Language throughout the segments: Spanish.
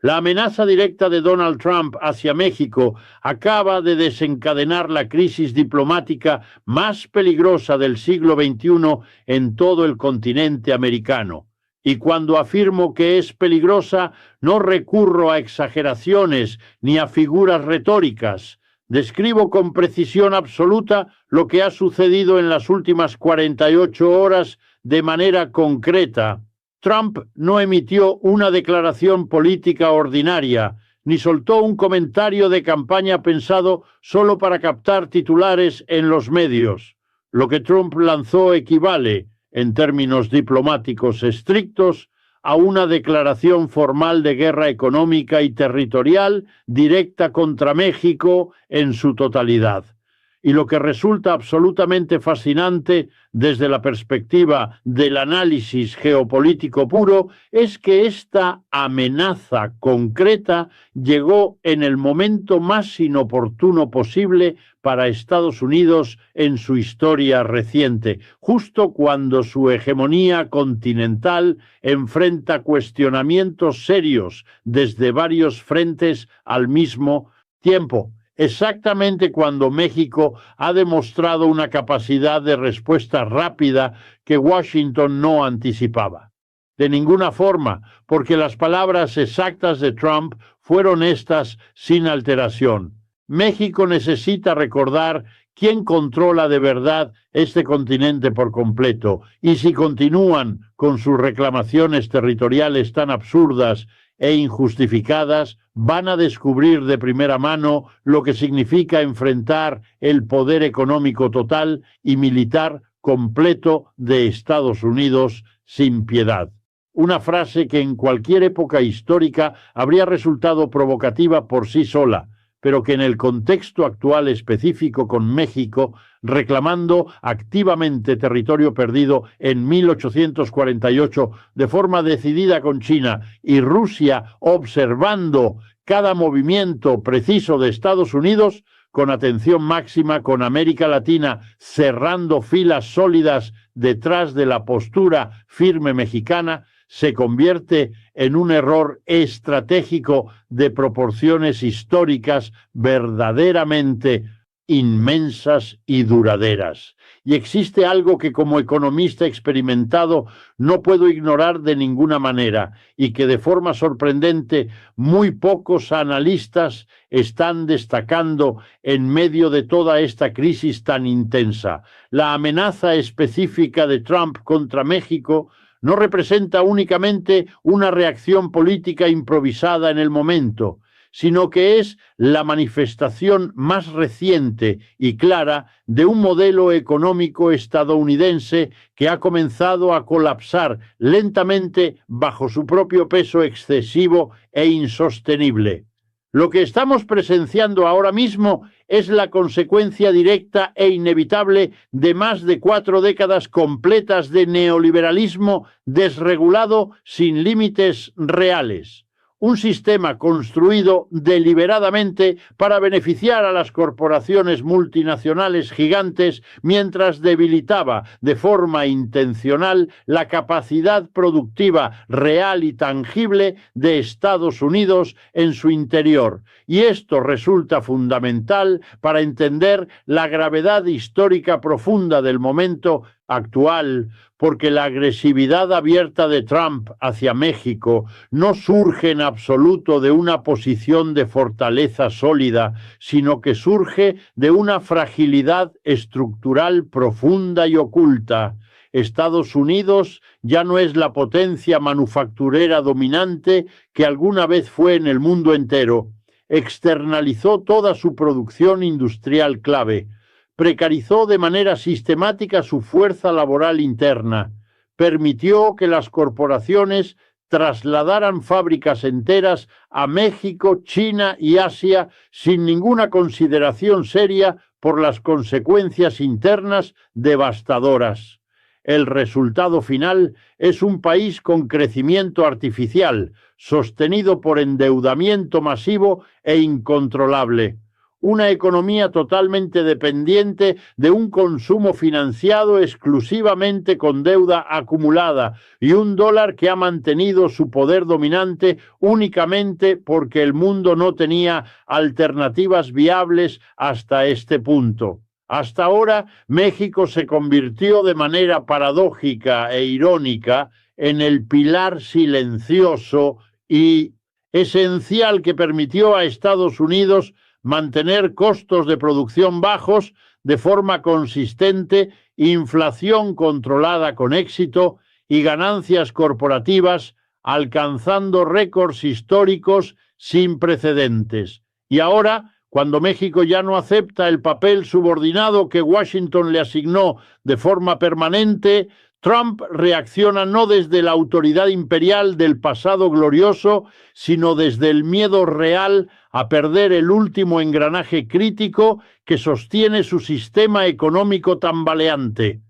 La amenaza directa de Donald Trump hacia México acaba de desencadenar la crisis diplomática más peligrosa del siglo XXI en todo el continente americano. Y cuando afirmo que es peligrosa, no recurro a exageraciones ni a figuras retóricas. Describo con precisión absoluta lo que ha sucedido en las últimas 48 horas de manera concreta. Trump no emitió una declaración política ordinaria, ni soltó un comentario de campaña pensado solo para captar titulares en los medios. Lo que Trump lanzó equivale, en términos diplomáticos estrictos, a una declaración formal de guerra económica y territorial directa contra México en su totalidad. Y lo que resulta absolutamente fascinante desde la perspectiva del análisis geopolítico puro es que esta amenaza concreta llegó en el momento más inoportuno posible para Estados Unidos en su historia reciente, justo cuando su hegemonía continental enfrenta cuestionamientos serios desde varios frentes al mismo tiempo. Exactamente cuando México ha demostrado una capacidad de respuesta rápida que Washington no anticipaba. De ninguna forma, porque las palabras exactas de Trump fueron estas sin alteración. México necesita recordar quién controla de verdad este continente por completo, y si continúan con sus reclamaciones territoriales tan absurdas e injustificadas, van a descubrir de primera mano lo que significa enfrentar el poder económico total y militar completo de Estados Unidos sin piedad. Una frase que en cualquier época histórica habría resultado provocativa por sí sola, pero que en el contexto actual específico con México, reclamando activamente territorio perdido en 1848 de forma decidida con China y Rusia observando cada movimiento preciso de Estados Unidos, con atención máxima con América Latina cerrando filas sólidas detrás de la postura firme mexicana, se convierte en un error estratégico de proporciones históricas verdaderamente inmensas y duraderas. Y existe algo que como economista experimentado no puedo ignorar de ninguna manera y que de forma sorprendente muy pocos analistas están destacando en medio de toda esta crisis tan intensa. La amenaza específica de Trump contra México no representa únicamente una reacción política improvisada en el momento, sino que es la manifestación más reciente y clara de un modelo económico estadounidense que ha comenzado a colapsar lentamente bajo su propio peso excesivo e insostenible. Lo que estamos presenciando ahora mismo es la consecuencia directa e inevitable de más de 4 décadas completas de neoliberalismo desregulado sin límites reales. Un sistema construido deliberadamente para beneficiar a las corporaciones multinacionales gigantes mientras debilitaba de forma intencional la capacidad productiva real y tangible de Estados Unidos en su interior. Y esto resulta fundamental para entender la gravedad histórica profunda del momento actual, porque la agresividad abierta de Trump hacia México no surge en absoluto de una posición de fortaleza sólida, sino que surge de una fragilidad estructural profunda y oculta. Estados Unidos ya no es la potencia manufacturera dominante que alguna vez fue en el mundo entero. Externalizó toda su producción industrial clave. Precarizó de manera sistemática su fuerza laboral interna, permitió que las corporaciones trasladaran fábricas enteras a México, China y Asia sin ninguna consideración seria por las consecuencias internas devastadoras. El resultado final es un país con crecimiento artificial, sostenido por endeudamiento masivo e incontrolable. una economía totalmente dependiente de un consumo financiado exclusivamente con deuda acumulada y un dólar que ha mantenido su poder dominante únicamente porque el mundo no tenía alternativas viables hasta este punto. Hasta ahora, México se convirtió de manera paradójica e irónica en el pilar silencioso y esencial que permitió a Estados Unidos mantener costos de producción bajos de forma consistente, inflación controlada con éxito y ganancias corporativas alcanzando récords históricos sin precedentes. Y ahora, cuando México ya no acepta el papel subordinado que Washington le asignó de forma permanente, Trump reacciona no desde la autoridad imperial del pasado glorioso, sino desde el miedo real a perder el último engranaje crítico que sostiene su sistema económico tambaleante.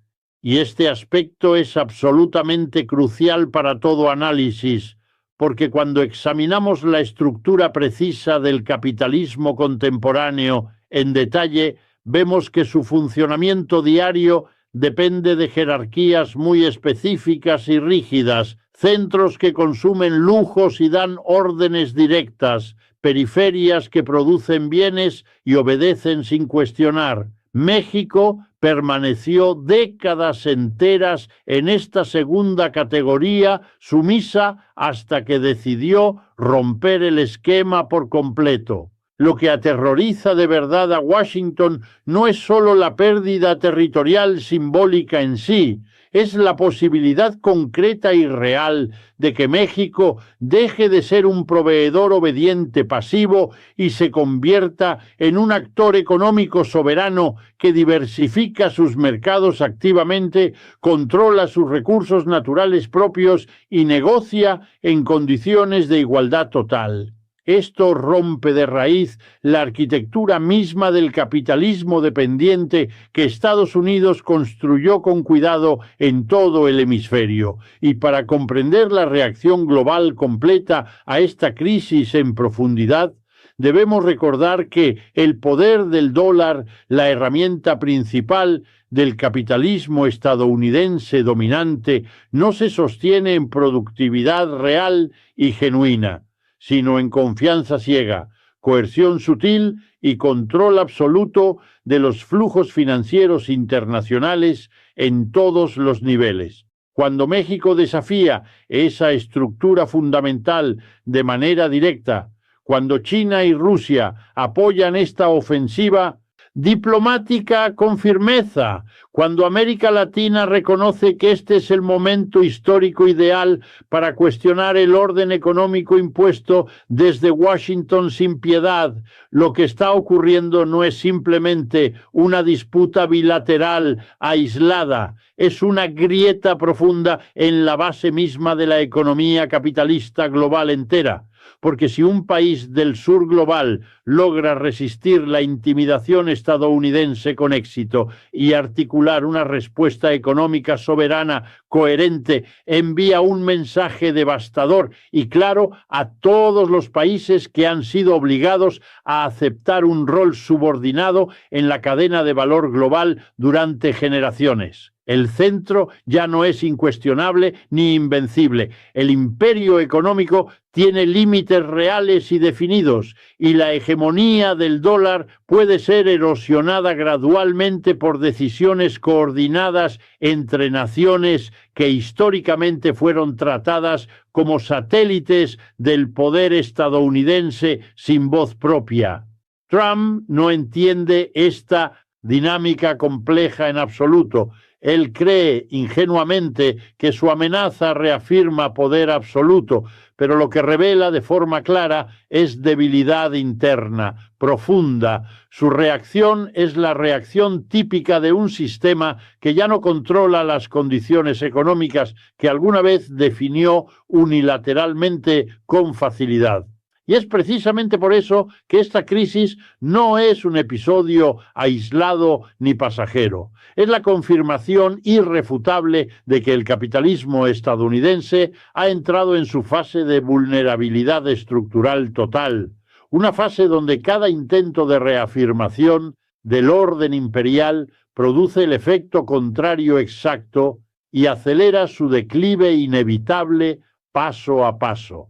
Y este aspecto es absolutamente crucial para todo análisis, porque cuando examinamos la estructura precisa del capitalismo contemporáneo en detalle, vemos que su funcionamiento diario depende de jerarquías muy específicas y rígidas, centros que consumen lujos y dan órdenes directas, periferias que producen bienes y obedecen sin cuestionar. México permaneció décadas enteras en esta segunda categoría, sumisa hasta que decidió romper el esquema por completo. Lo que aterroriza de verdad a Washington no es solo la pérdida territorial simbólica en sí, es la posibilidad concreta y real de que México deje de ser un proveedor obediente pasivo y se convierta en un actor económico soberano que diversifica sus mercados activamente, controla sus recursos naturales propios y negocia en condiciones de igualdad total. Esto rompe de raíz la arquitectura misma del capitalismo dependiente que Estados Unidos construyó con cuidado en todo el hemisferio. Y para comprender la reacción global completa a esta crisis en profundidad, debemos recordar que el poder del dólar, la herramienta principal del capitalismo estadounidense dominante, no se sostiene en productividad real y genuina, sino en confianza ciega, coerción sutil y control absoluto de los flujos financieros internacionales en todos los niveles. Cuando México desafía esa estructura fundamental de manera directa, cuando China y Rusia apoyan esta ofensiva diplomática con firmeza, cuando América Latina reconoce que este es el momento histórico ideal para cuestionar el orden económico impuesto desde Washington sin piedad, lo que está ocurriendo no es simplemente una disputa bilateral aislada, es una grieta profunda en la base misma de la economía capitalista global entera. Porque si un país del sur global logra resistir la intimidación estadounidense con éxito y articular una respuesta económica soberana coherente, envía un mensaje devastador y claro a todos los países que han sido obligados a aceptar un rol subordinado en la cadena de valor global durante generaciones. El centro ya no es incuestionable ni invencible. El imperio económico tiene límites reales y definidos, y la hegemonía del dólar puede ser erosionada gradualmente por decisiones coordinadas entre naciones que históricamente fueron tratadas como satélites del poder estadounidense sin voz propia. Trump no entiende esta dinámica compleja en absoluto. Él cree ingenuamente que su amenaza reafirma poder absoluto, pero lo que revela de forma clara es debilidad interna, profunda. Su reacción es la reacción típica de un sistema que ya no controla las condiciones económicas que alguna vez definió unilateralmente con facilidad. Y es precisamente por eso que esta crisis no es un episodio aislado ni pasajero. Es la confirmación irrefutable de que el capitalismo estadounidense ha entrado en su fase de vulnerabilidad estructural total, una fase donde cada intento de reafirmación del orden imperial produce el efecto contrario exacto y acelera su declive inevitable paso a paso.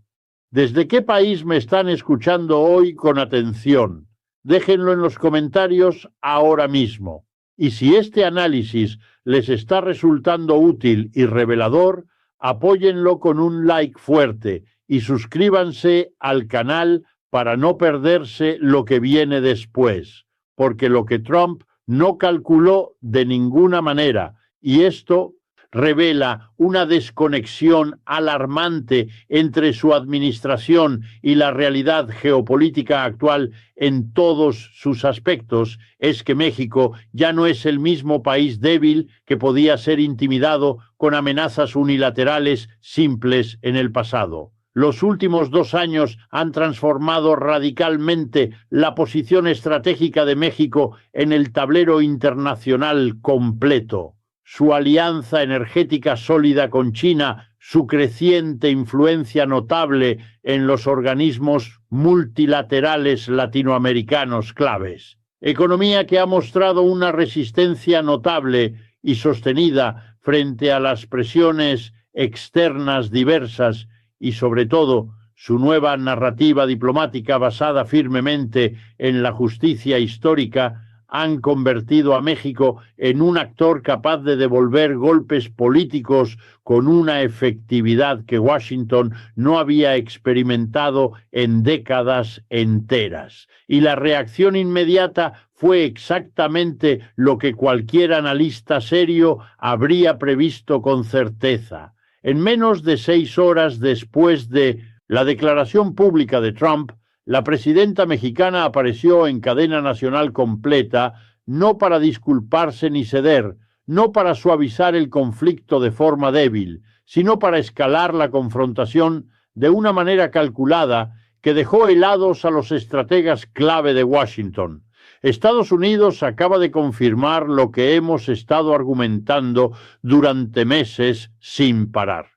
¿Desde qué país me están escuchando hoy con atención? Déjenlo en los comentarios ahora mismo. Y si este análisis les está resultando útil y revelador, apóyenlo con un like fuerte y suscríbanse al canal para no perderse lo que viene después, porque lo que Trump no calculó de ninguna manera, y esto revela una desconexión alarmante entre su administración y la realidad geopolítica actual en todos sus aspectos, es que México ya no es el mismo país débil que podía ser intimidado con amenazas unilaterales simples en el pasado. Los últimos 2 años han transformado radicalmente la posición estratégica de México en el tablero internacional completo. Su alianza energética sólida con China, su creciente influencia notable en los organismos multilaterales latinoamericanos claves. Economía que ha mostrado una resistencia notable y sostenida frente a las presiones externas diversas y, sobre todo, su nueva narrativa diplomática basada firmemente en la justicia histórica han convertido a México en un actor capaz de devolver golpes políticos con una efectividad que Washington no había experimentado en décadas enteras. Y la reacción inmediata fue exactamente lo que cualquier analista serio habría previsto con certeza. En menos de 6 horas después de la declaración pública de Trump, la presidenta mexicana apareció en cadena nacional completa, no para disculparse ni ceder, no para suavizar el conflicto de forma débil, sino para escalar la confrontación de una manera calculada que dejó helados a los estrategas clave de Washington. Estados Unidos acaba de confirmar lo que hemos estado argumentando durante meses sin parar.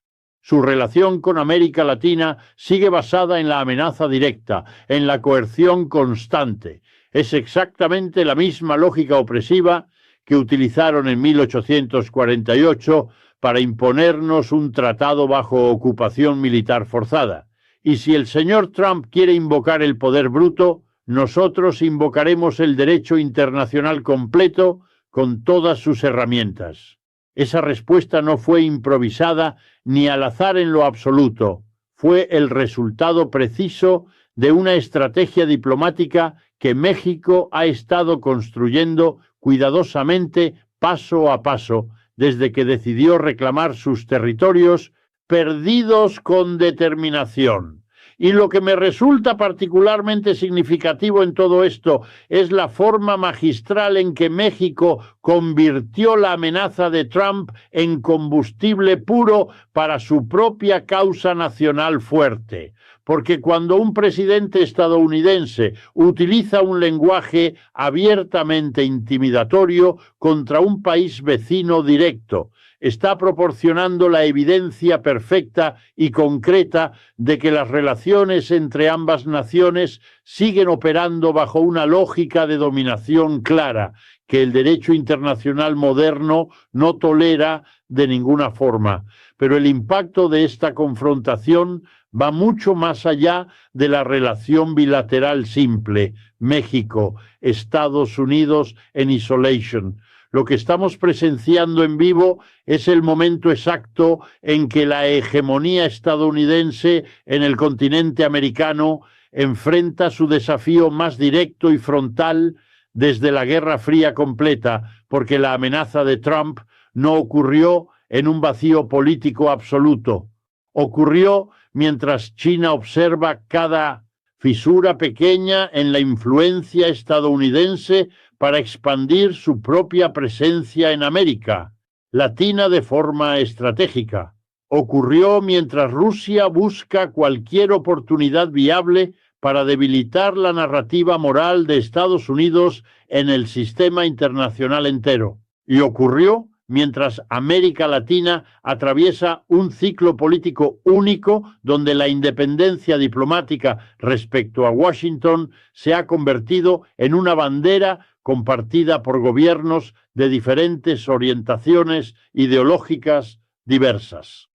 Su relación con América Latina sigue basada en la amenaza directa, en la coerción constante. Es exactamente la misma lógica opresiva que utilizaron en 1848 para imponernos un tratado bajo ocupación militar forzada. Y si el señor Trump quiere invocar el poder bruto, nosotros invocaremos el derecho internacional completo con todas sus herramientas. Esa respuesta no fue improvisada ni al azar en lo absoluto. Fue el resultado preciso de una estrategia diplomática que México ha estado construyendo cuidadosamente paso a paso desde que decidió reclamar sus territorios perdidos con determinación. Y lo que me resulta particularmente significativo en todo esto es la forma magistral en que México convirtió la amenaza de Trump en combustible puro para su propia causa nacional fuerte. Porque cuando un presidente estadounidense utiliza un lenguaje abiertamente intimidatorio contra un país vecino directo, está proporcionando la evidencia perfecta y concreta de que las relaciones entre ambas naciones siguen operando bajo una lógica de dominación clara, que el derecho internacional moderno no tolera de ninguna forma. Pero el impacto de esta confrontación va mucho más allá de la relación bilateral simple, México, Estados Unidos en isolation. Lo que estamos presenciando en vivo es el momento exacto en que la hegemonía estadounidense en el continente americano enfrenta su desafío más directo y frontal desde la Guerra Fría completa, porque la amenaza de Trump no ocurrió en un vacío político absoluto. Ocurrió mientras China observa cada fisura pequeña en la influencia estadounidense para expandir su propia presencia en América Latina de forma estratégica. Ocurrió mientras Rusia busca cualquier oportunidad viable para debilitar la narrativa moral de Estados Unidos en el sistema internacional entero. Y ocurrió mientras América Latina atraviesa un ciclo político único donde la independencia diplomática respecto a Washington se ha convertido en una bandera compartida por gobiernos de diferentes orientaciones ideológicas diversas.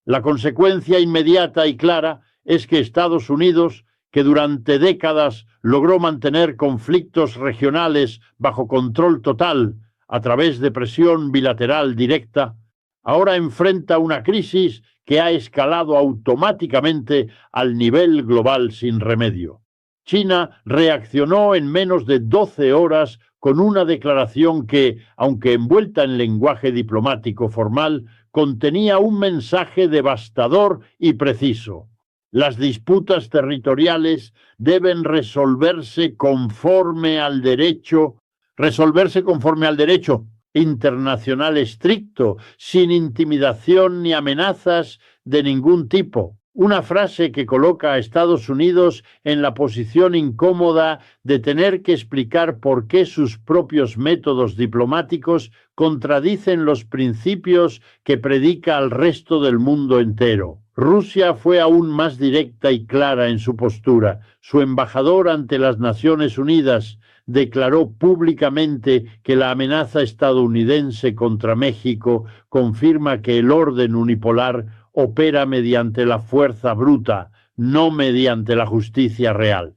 La consecuencia inmediata y clara es que Estados Unidos, que durante décadas logró mantener conflictos regionales bajo control total a través de presión bilateral directa, ahora enfrenta una crisis que ha escalado automáticamente al nivel global sin remedio. China reaccionó en menos de 12 horas con una declaración que, aunque envuelta en lenguaje diplomático formal, contenía un mensaje devastador y preciso. Las disputas territoriales deben resolverse conforme al derecho internacional estricto, sin intimidación ni amenazas de ningún tipo. Una frase que coloca a Estados Unidos en la posición incómoda de tener que explicar por qué sus propios métodos diplomáticos contradicen los principios que predica al resto del mundo entero. Rusia fue aún más directa y clara en su postura. Su embajador ante las Naciones Unidas declaró públicamente que la amenaza estadounidense contra México confirma que el orden unipolar opera mediante la fuerza bruta, no mediante la justicia real.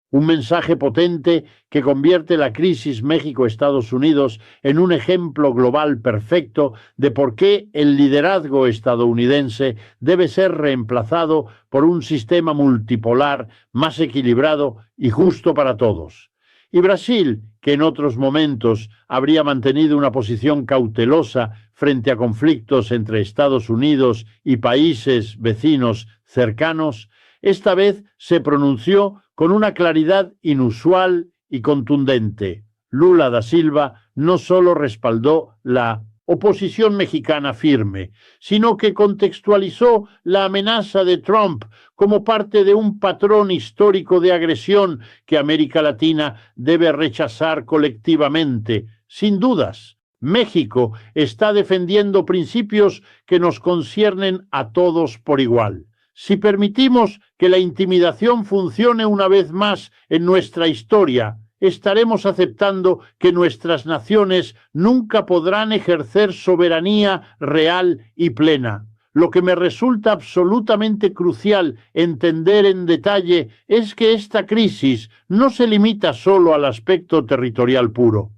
Un mensaje potente que convierte la crisis México-Estados Unidos en un ejemplo global perfecto de por qué el liderazgo estadounidense debe ser reemplazado por un sistema multipolar más equilibrado y justo para todos. Y Brasil, que en otros momentos habría mantenido una posición cautelosa frente a conflictos entre Estados Unidos y países vecinos cercanos, esta vez se pronunció con una claridad inusual y contundente. Lula da Silva no solo respaldó la oposición mexicana firme, sino que contextualizó la amenaza de Trump como parte de un patrón histórico de agresión que América Latina debe rechazar colectivamente, sin dudas. México está defendiendo principios que nos conciernen a todos por igual. Si permitimos que la intimidación funcione una vez más en nuestra historia, estaremos aceptando que nuestras naciones nunca podrán ejercer soberanía real y plena. Lo que me resulta absolutamente crucial entender en detalle es que esta crisis no se limita solo al aspecto territorial puro.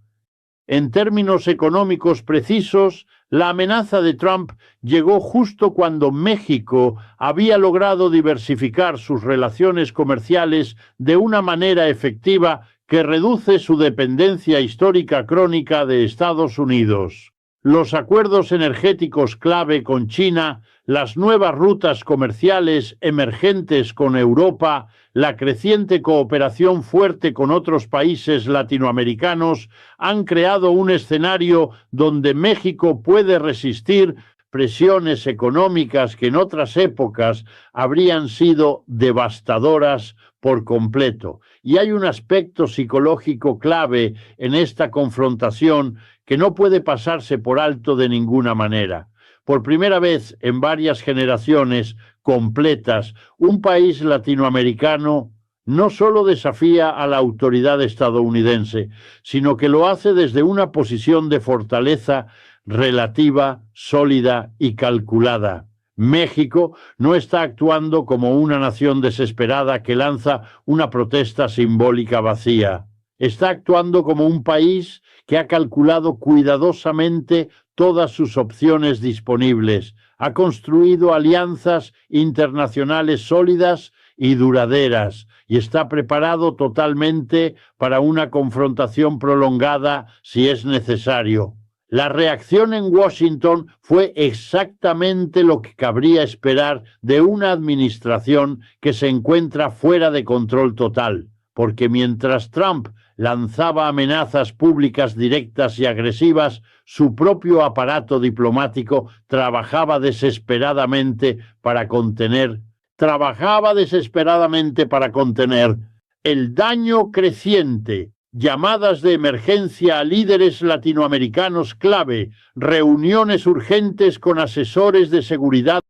En términos económicos precisos, la amenaza de Trump llegó justo cuando México había logrado diversificar sus relaciones comerciales de una manera efectiva que reduce su dependencia histórica crónica de Estados Unidos. Los acuerdos energéticos clave con China, las nuevas rutas comerciales emergentes con Europa, la creciente cooperación fuerte con otros países latinoamericanos han creado un escenario donde México puede resistir presiones económicas que en otras épocas habrían sido devastadoras por completo. Y hay un aspecto psicológico clave en esta confrontación que no puede pasarse por alto de ninguna manera. Por primera vez en varias generaciones completas, un país latinoamericano no solo desafía a la autoridad estadounidense, sino que lo hace desde una posición de fortaleza relativa, sólida y calculada. México no está actuando como una nación desesperada que lanza una protesta simbólica vacía. Está actuando como un país que ha calculado cuidadosamente todas sus opciones disponibles, ha construido alianzas internacionales sólidas y duraderas y está preparado totalmente para una confrontación prolongada si es necesario. La reacción en Washington fue exactamente lo que cabría esperar de una administración que se encuentra fuera de control total, porque mientras Trump lanzaba amenazas públicas directas y agresivas, su propio aparato diplomático trabajaba desesperadamente para contener el daño creciente llamadas de emergencia a líderes latinoamericanos clave, reuniones urgentes con asesores de seguridad